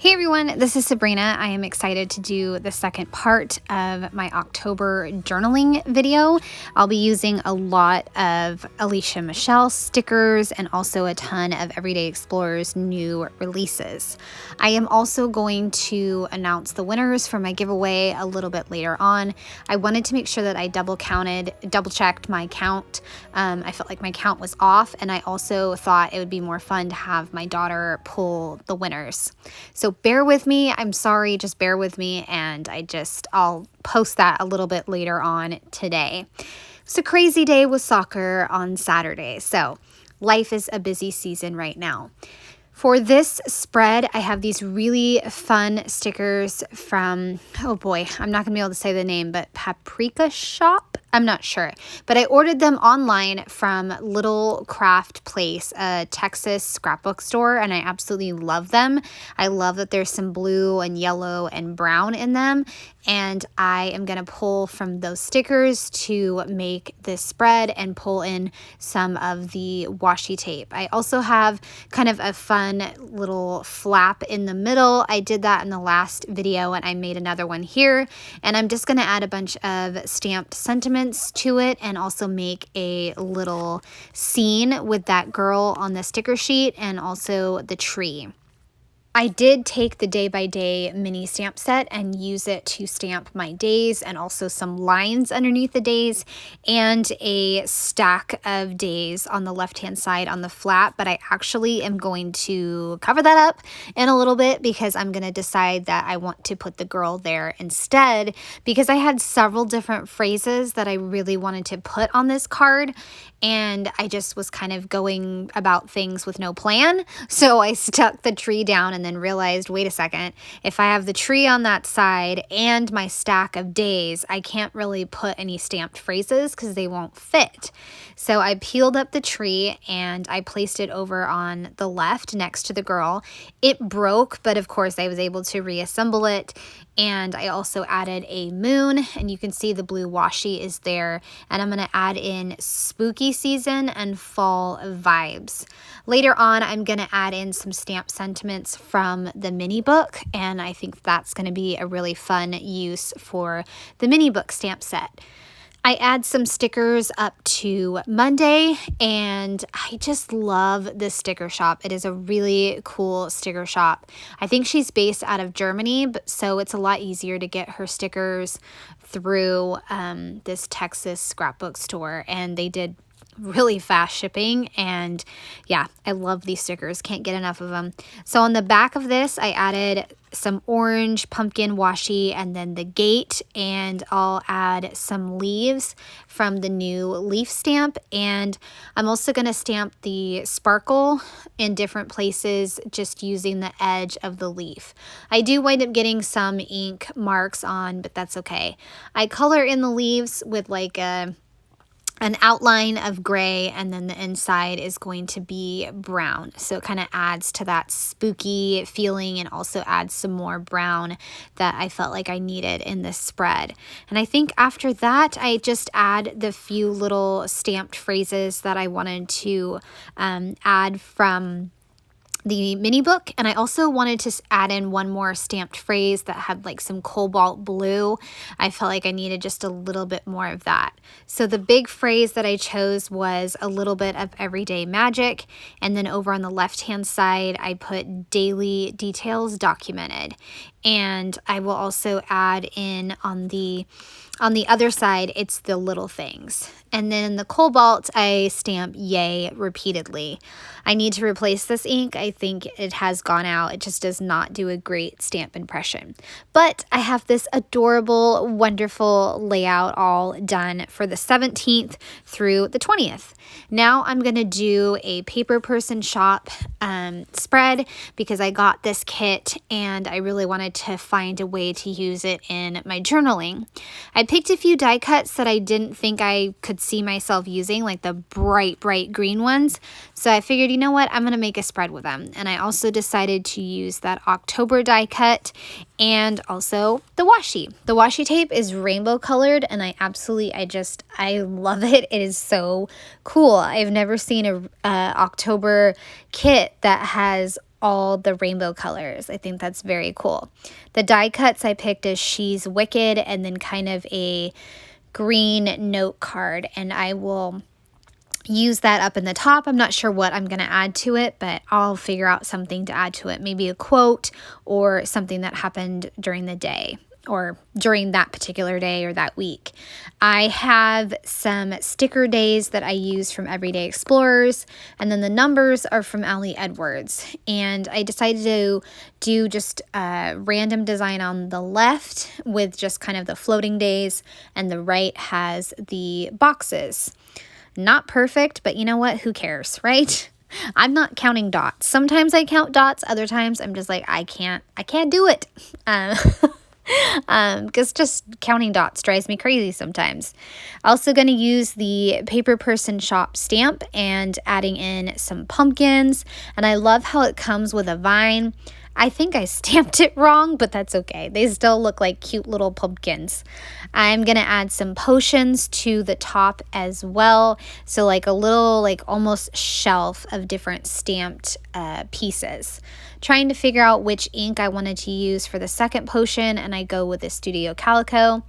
Hey everyone, this is Sabrina. I am excited to do the second part of my October journaling video. I'll be using a lot of Alicia Michelle stickers and also a ton of Everyday Explorer's new releases. I am also going to announce the winners for my giveaway a little bit later on. I wanted to make sure that I double checked my count. I felt like my count was off, and I also thought it would be more fun to have my daughter pull the winners. So bear with me. I'm sorry, just bear with me, and I'll post that a little bit later on today. It's a crazy day with soccer on Saturday, so life is a busy season right now. For this spread, I have these really fun stickers from, oh boy, I'm not going to be able to say the name, but Paperaica Shop? I'm not sure. But I ordered them online from Little Craft Place, a Texas scrapbook store, and I absolutely love them. I love that there's some blue and yellow and brown in them, and I am going to pull from those stickers to make this spread and pull in some of the washi tape. I also have kind of a fun little flap in the middle. I did that in the last video, and I made another one here, and I'm just going to add a bunch of stamped sentiments to it and also make a little scene with that girl on the sticker sheet and also the tree. I did take the day-by-day mini stamp set and use it to stamp my days and also some lines underneath the days and a stack of days on the left-hand side on the flap, but I actually am going to cover that up in a little bit because I'm going to decide that I want to put the girl there instead, because I had several different phrases that I really wanted to put on this card, and I just was kind of going about things with no plan. So I stuck the tree down and then realized, wait a second, if I have the tree on that side and my stack of days, I can't really put any stamped phrases because they won't fit. So I peeled up the tree and I placed it over on the left next to the girl. It broke, but of course I was able to reassemble it. And I also added a moon, and you can see the blue washi is there. And I'm going to add in spooky season and fall vibes. Later on, I'm going to add in some stamp sentiments from the mini book, and I think that's going to be a really fun use for the mini book stamp set. I add some stickers up to Monday, and I just love this sticker shop. It is a really cool sticker shop. I think she's based out of Germany, so it's a lot easier to get her stickers through this Texas scrapbook store, and they did really fast shipping, and yeah, I love these stickers. Can't get enough of them. So on the back of this, I added some orange pumpkin washi and then the gate, and I'll add some leaves from the new leaf stamp, and I'm also going to stamp the sparkle in different places just using the edge of the leaf. I do wind up getting some ink marks on, but that's okay. I color in the leaves with like an outline of gray, and then the inside is going to be brown. So it kind of adds to that spooky feeling and also adds some more brown that I felt like I needed in this spread. And I think after that, I just add the few little stamped phrases that I wanted to add from the mini book, and I also wanted to add in one more stamped phrase that had like some cobalt blue. I felt like I needed just a little bit more of that. So the big phrase that I chose was a little bit of everyday magic, and then over on the left hand side I put daily details documented, and I will also add in on the other side, it's the little things. And then in the cobalt, I stamp yay repeatedly. I need to replace this ink. I think it has gone out. It just does not do a great stamp impression. But I have this adorable, wonderful layout all done for the 17th through the 20th. Now I'm going to do a PaperPerson shop spread because I got this kit and I really wanted to find a way to use it in my journaling. I picked a few die cuts that I didn't think I could see myself using, like the bright green ones. So I figured, you know what, I'm going to make a spread with them. And I also decided to use that October die cut and also the washi. The washi tape is rainbow colored, and I love it. It is so cool. I've never seen a October kit that has all the rainbow colors. I think that's very cool. The die cuts I picked is She's Wicked and then kind of a green note card, and I will use that up in the top. I'm not sure what I'm going to add to it, but I'll figure out something to add to it. Maybe a quote or something that happened during the day or during that particular day or that week. I have some sticker days that I use from Everyday Explorers, and then the numbers are from Ali Edwards. And I decided to do just a random design on the left with just kind of the floating days, and the right has the boxes. Not perfect, but you know what? Who cares, right? I'm not counting dots. Sometimes I count dots. Other times I'm just like, I can't do it. Because just counting dots drives me crazy sometimes. Also going to use the PaperPerson Shop stamp and adding in some pumpkins. And I love how it comes with a vine. I think I stamped it wrong, but that's okay. They still look like cute little pumpkins. I'm going to add some potions to the top as well. So like a little, like almost shelf of different stamped pieces. Trying to figure out which ink I wanted to use for the second potion, and I go with the Studio Calico.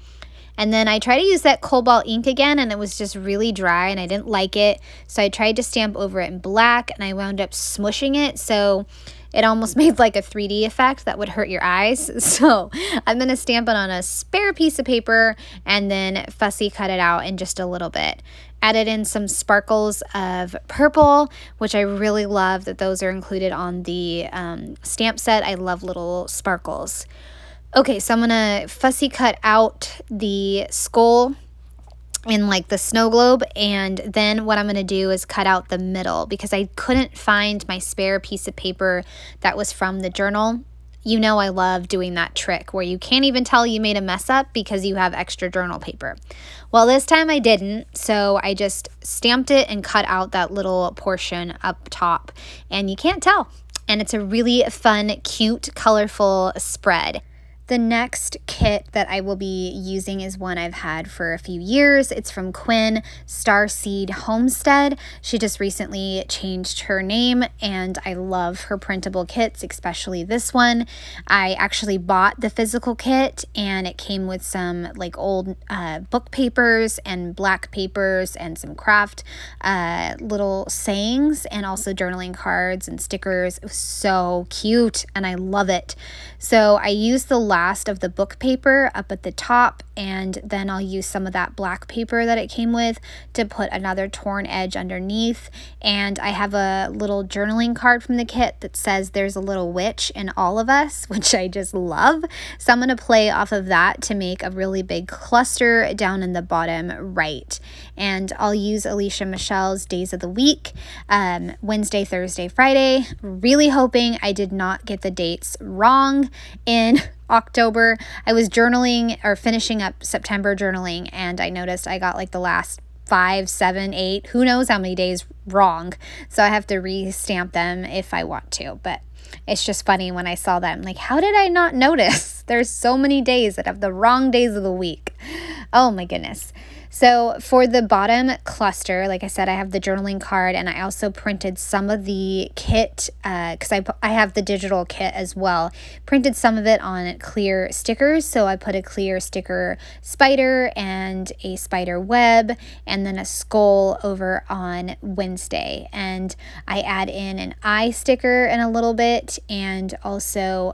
And then I try to use that cobalt ink again, and it was just really dry and I didn't like it. So I tried to stamp over it in black, and I wound up smushing it. So it almost made like a 3D effect that would hurt your eyes. So I'm going to stamp it on a spare piece of paper and then fussy cut it out in just a little bit. Added in some sparkles of purple, which I really love that those are included on the stamp set. I love little sparkles. Okay, so I'm going to fussy cut out the skull in like the snow globe, and then what I'm going to do is cut out the middle because I couldn't find my spare piece of paper that was from the journal. You know I love doing that trick where you can't even tell you made a mess up because you have extra journal paper. Well, this time I didn't, so I just stamped it and cut out that little portion up top, and you can't tell. And it's a really fun, cute, colorful spread. The next kit that I will be using is one I've had for a few years. It's from Quinn, Starseed Homestead. She just recently changed her name, and I love her printable kits, especially this one. I actually bought the physical kit, and it came with some like old book papers and black papers and some craft little sayings, and also journaling cards and stickers. It was so cute, and I love it. So I used the last of the book paper up at the top, and then I'll use some of that black paper that it came with to put another torn edge underneath. And I have a little journaling card from the kit that says there's a little witch in all of us, which I just love. So I'm going to play off of that to make a really big cluster down in the bottom right. And I'll use Alicia Michelle's Days of the Week, Wednesday, Thursday, Friday. Really hoping I did not get the dates wrong in October. I was journaling or finishing up September journaling, and I noticed I got like the last 5, 7, 8, who knows how many days wrong. So I have to re-stamp them if I want to, but it's just funny when I saw that. I'm like, how did I not notice? There's so many days that have the wrong days of the week. Oh my goodness. So for the bottom cluster, like I said, I have the journaling card, and I also printed some of the kit because I have the digital kit as well. Printed some of it on clear stickers. So I put a clear sticker spider and a spider web and then a skull over on Wednesday. And I add in an eye sticker in a little bit, and also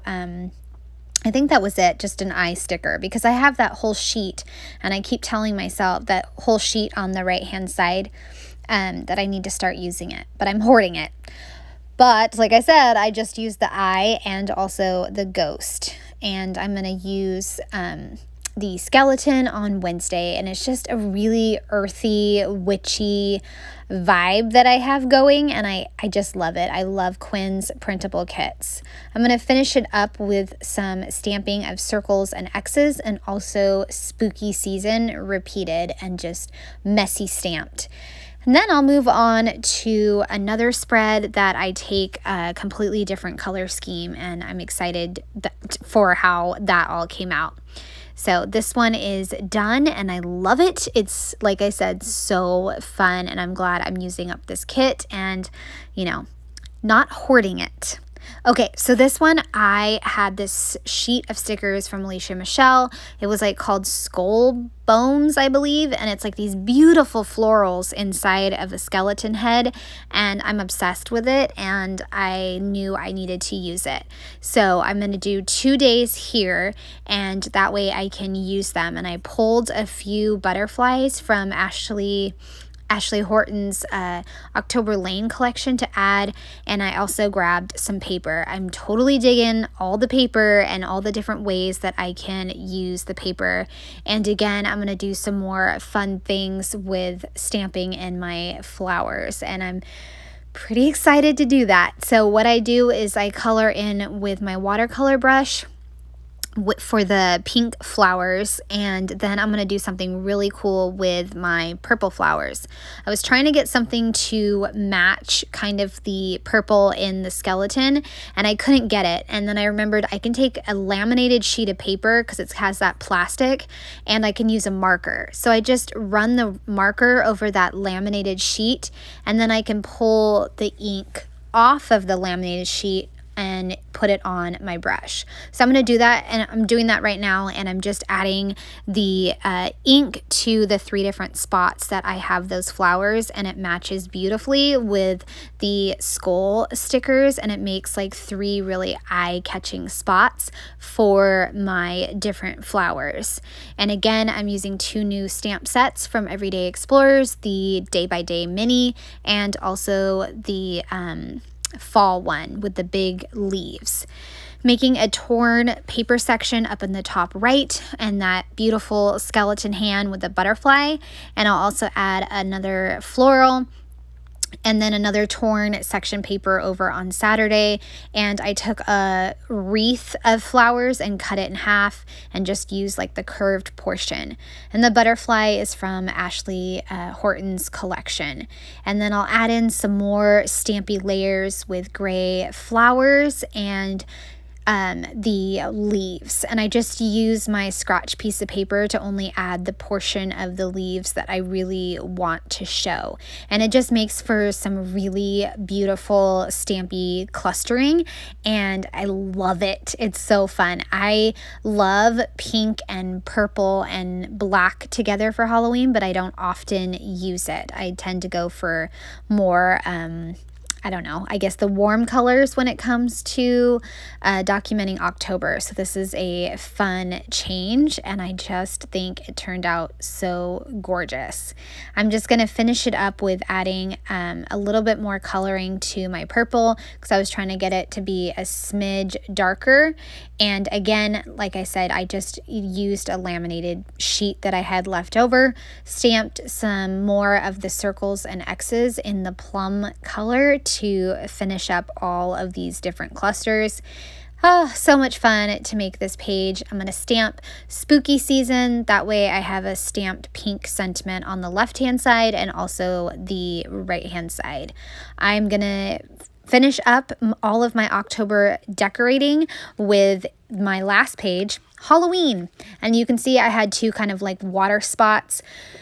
I think that was it, just an eye sticker, because I have that whole sheet, and I keep telling myself that whole sheet on the right-hand side that I need to start using it, but I'm hoarding it. But like I said, I just used the eye and also the ghost, and I'm going to use the skeleton on Wednesday, and it's just a really earthy, witchy vibe that I have going, and I just love it. I love Quinn's printable kits. I'm going to finish it up with some stamping of circles and X's, and also spooky season repeated and just messy stamped. And then I'll move on to another spread that I take a completely different color scheme, and I'm excited for how that all came out. So this one is done, and I love it. It's, like I said, so fun, and I'm glad I'm using up this kit and, you know, not hoarding it. Okay, so this one, I had this sheet of stickers from Alicia Michelle. It was like called Skull Bones, I believe, and it's like these beautiful florals inside of a skeleton head, and I'm obsessed with it, and I knew I needed to use it. So I'm going to do 2 days here, and that way I can use them. And I pulled a few butterflies from Ashley Horton's October Lane collection to add, and I also grabbed some paper. I'm totally digging all the paper and all the different ways that I can use the paper. And again, I'm going to do some more fun things with stamping in my flowers, and I'm pretty excited to do that. So what I do is I color in with my watercolor brush for the pink flowers, and then I'm going to do something really cool with my purple flowers. I was trying to get something to match kind of the purple in the skeleton, and I couldn't get it. And then I remembered I can take a laminated sheet of paper because it has that plastic, and I can use a marker. So I just run the marker over that laminated sheet, and then I can pull the ink off of the laminated sheet and put it on my brush. So I'm going to do that, and I'm doing that right now, and I'm just adding the ink to the 3 different spots that I have those flowers, and it matches beautifully with the skull stickers, and it makes like 3 really eye-catching spots for my different flowers. And again, I'm using 2 new stamp sets from Everyday Explorers, the Day by Day Mini, and also the fall one with the big leaves. Making a torn paper section up in the top right, and that beautiful skeleton hand with the butterfly, and I'll also add another floral and then another torn section paper over on Saturday. And I took a wreath of flowers and cut it in half and just used like the curved portion. And the butterfly is from Ashley Horton's collection. And then I'll add in some more stampy layers with gray flowers and the leaves, and I just use my scratch piece of paper to only add the portion of the leaves that I really want to show, and it just makes for some really beautiful stampy clustering, and I love it. It's so fun. I love pink and purple and black together for Halloween, but I don't often use it. I tend to go for more I don't know, I guess the warm colors when it comes to documenting October. So this is a fun change, and I just think it turned out so gorgeous. I'm just going to finish it up with adding a little bit more coloring to my purple because I was trying to get it to be a smidge darker. And again, like I said, I just used a laminated sheet that I had left over, stamped some more of the circles and X's in the plum color to finish up all of these different clusters. Oh, so much fun to make this page. I'm going to stamp spooky season. That way I have a stamped pink sentiment on the left-hand side and also the right-hand side. I'm going to finish up all of my October decorating with my last page, Halloween. And you can see I had 2 kind of like water spots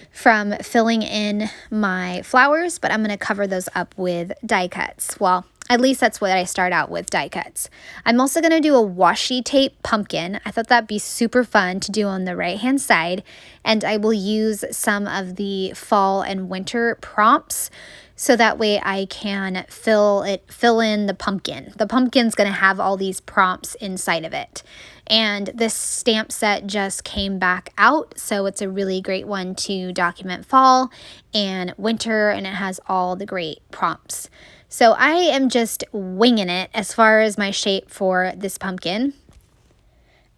from filling in my flowers, but I'm going to cover those up with die cuts. Well, at least that's what I start out with, die cuts. I'm also going to do a washi tape pumpkin. I thought that'd be super fun to do on the right-hand side, and I will use some of the fall and winter prompts so that way I can fill in the pumpkin. The pumpkin's going to have all these prompts inside of it. And this stamp set just came back out, so it's a really great one to document fall and winter, and it has all the great prompts. So I am just winging it as far as my shape for this pumpkin.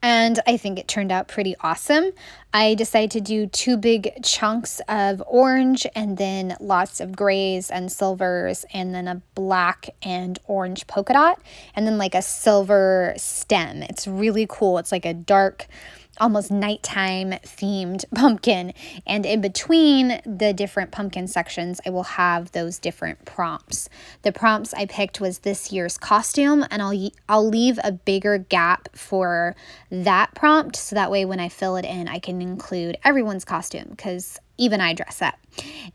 And I think it turned out pretty awesome. I decided to do 2 big chunks of orange and then lots of grays and silvers and then a black and orange polka dot and then like a silver stem. It's really cool. It's like a dark, almost nighttime themed pumpkin, and in between the different pumpkin sections I will have those different prompts. The prompts I picked was this year's costume, and I'll leave a bigger gap for that prompt so that way when I fill it in I can include everyone's costume, because even I dress up.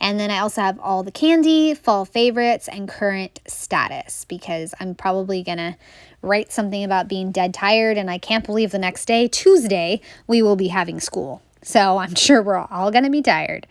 And then I also have all the candy, fall favorites, and current status, because I'm probably gonna write something about being dead tired, and I can't believe the next day, Tuesday, we will be having school. So I'm sure we're all going to be tired.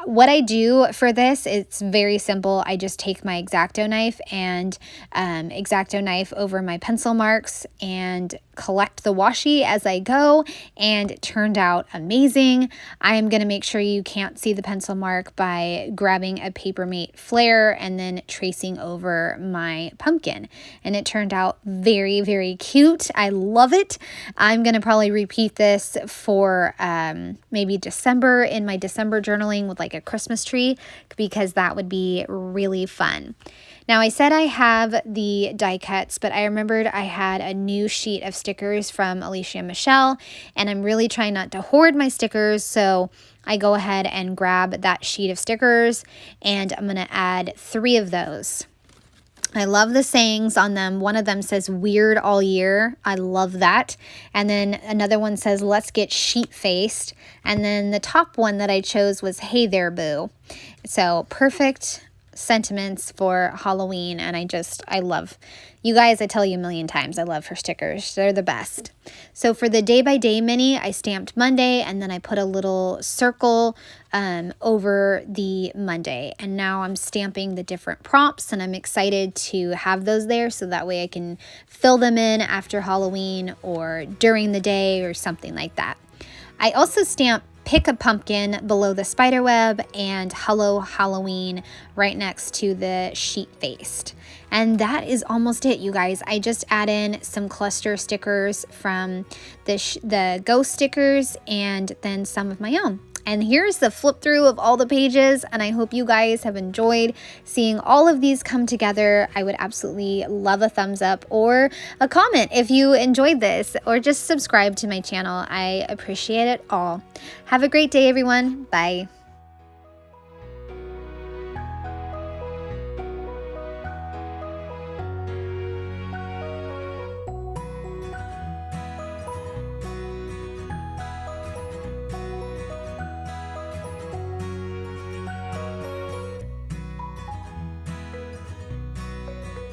What I do for this, it's very simple. I just take my X-Acto knife and X-Acto knife over my pencil marks and collect the washi as I go, and it turned out amazing. I'm going to make sure you can't see the pencil mark by grabbing a Papermate flare and then tracing over my pumpkin. And it turned out very, very cute. I love it. I'm going to probably repeat this for maybe December in my December journaling with like a Christmas tree, because that would be really fun. Now, I said I have the die cuts, but I remembered I had a new sheet of stickers from Alicia Michelle, and I'm really trying not to hoard my stickers, so I go ahead and grab that sheet of stickers, and I'm going to add 3 of those. I love the sayings on them. One of them says weird all year. I love that. And then another one says let's get sheep-faced. And then the top one that I chose was hey there, boo. So perfect sentiments for Halloween, and I love, you guys, I tell you a million times, I love her stickers. They're the best. So for the day by day mini, I stamped Monday, and then I put a little circle over the Monday, and now I'm stamping the different prompts, and I'm excited to have those there so that way I can fill them in after Halloween or during the day or something like that. I also stamp pick a pumpkin below the spider web and hello Halloween right next to the sheet faced. And that is almost it, you guys. I just add in some cluster stickers from the ghost stickers and then some of my own. And here's the flip through of all the pages, and I hope you guys have enjoyed seeing all of these come together. I would absolutely love a thumbs up or a comment if you enjoyed this, or just subscribe to my channel. I appreciate it all. Have a great day, everyone. Bye.